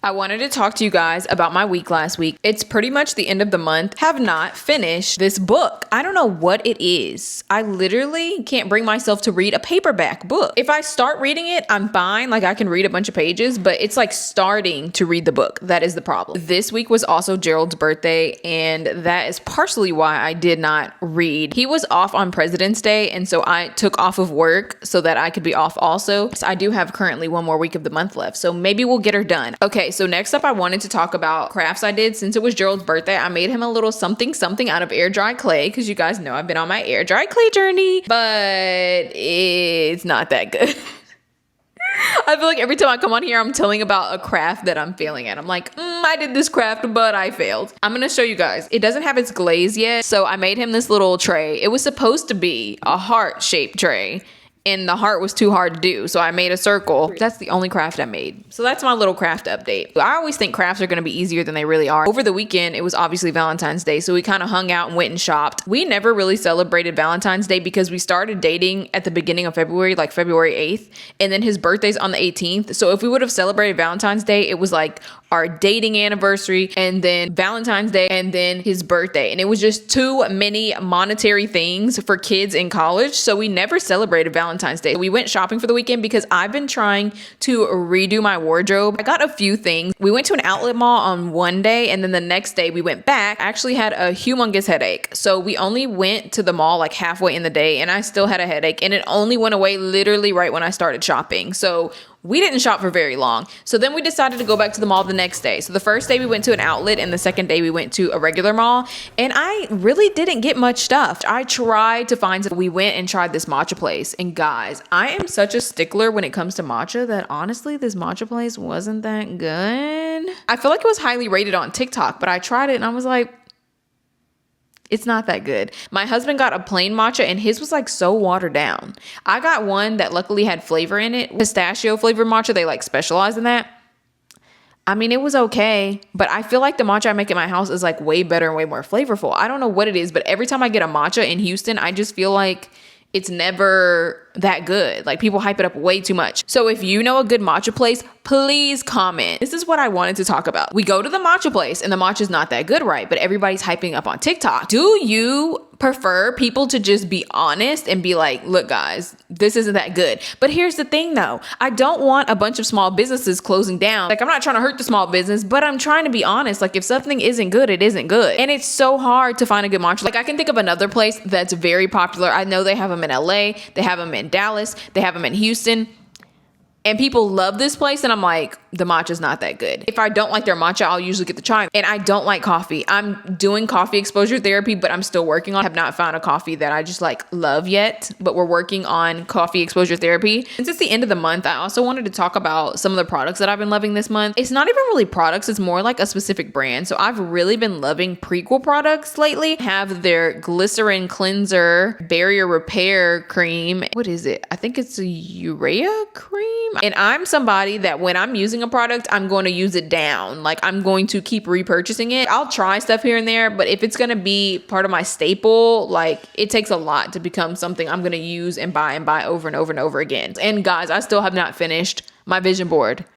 I wanted to talk to you guys about my week last week. It's pretty much the end of the month. Have not finished this book. I don't know what it is. I literally can't bring myself to read a paperback book. If I start reading it, I'm fine. Like I can read a bunch of pages, but it's like starting to read the book. That is the problem. This week was also Gerald's birthday, and that is partially why I did not read. He was off on President's Day, and so I took off of work so that I could be off also. So I do have currently one more week of the month left, so maybe we'll get her done. Okay, so next up I wanted to talk about crafts I did. Since it was Gerald's birthday, I made him a little something out of air dry clay, because you guys know I've been on my air dry clay journey, but it's not that good. I feel like every time I come on here, I'm telling about a craft that I'm failing at. I'm like, I did this craft, but I failed. I'm gonna show you guys. It doesn't have its glaze yet, so I made him this little tray. It was supposed to be a heart-shaped tray, and the heart was too hard to do, so I made a circle. That's the only craft I made. So that's my little craft update. I always think crafts are gonna be easier than they really are. Over the weekend, it was obviously Valentine's Day, so we kind of hung out and went and shopped. We never really celebrated Valentine's Day because we started dating at the beginning of February, like February 8th, and then his birthday's on the 18th. So if we would have celebrated Valentine's Day, it was like our dating anniversary, and then Valentine's Day, and then his birthday. And it was just too many monetary things for kids in college, so we never celebrated Valentine's Day. We went shopping for the weekend because I've been trying to redo my wardrobe. I got a few things. We went to an outlet mall on one day, and then the next day we went back. I actually had a humongous headache, so we only went to the mall like halfway in the day, and I still had a headache, and it only went away literally right when I started shopping. So we didn't shop for very long. So then we decided to go back to the mall the next day. So the first day we went to an outlet, and the second day we went to a regular mall, and I really didn't get much stuff. I tried to find some. We went and tried this matcha place, and guys, I am such a stickler when it comes to matcha that honestly this matcha place wasn't that good. I feel like it was highly rated on TikTok, but I tried it and I was like, it's not that good. My husband got a plain matcha, and his was like so watered down. I got one that luckily had flavor in it. Pistachio flavored matcha, they like specialize in that. I mean, it was okay, but I feel like the matcha I make at my house is like way better and way more flavorful. I don't know what it is, but every time I get a matcha in Houston, I just feel like it's never that good. Like people hype it up way too much. So if you know a good matcha place, please comment. This is what I wanted to talk about. We go to the matcha place and the matcha is not that good, right? But everybody's hyping up on TikTok. Do you prefer people to just be honest and be like, look guys, this isn't that good? But here's the thing though. I don't want a bunch of small businesses closing down. Like I'm not trying to hurt the small business, but I'm trying to be honest. Like if something isn't good, it isn't good. And it's so hard to find a good matcha. Like I can think of another place that's very popular. I know they have them in LA. They have them in Dallas. They have them in Houston. And people love this place, and I'm like, the matcha's not that good. If I don't like their matcha, I'll usually get the chai. And I don't like coffee. I'm doing coffee exposure therapy, but I'm still working on it. I have not found a coffee that I just like love yet, but we're working on coffee exposure therapy. Since it's the end of the month, I also wanted to talk about some of the products that I've been loving this month. It's not even really products, it's more like a specific brand. So I've really been loving Prequel products lately. I have their glycerin cleanser barrier repair cream. What is it? I think it's a urea cream. And I'm somebody that when I'm using a product, I'm going to use it down. Like I'm going to keep repurchasing it. I'll try stuff here and there, but if it's going to be part of my staple, like it takes a lot to become something I'm going to use and buy over and over and over again. And guys, I still have not finished my vision board.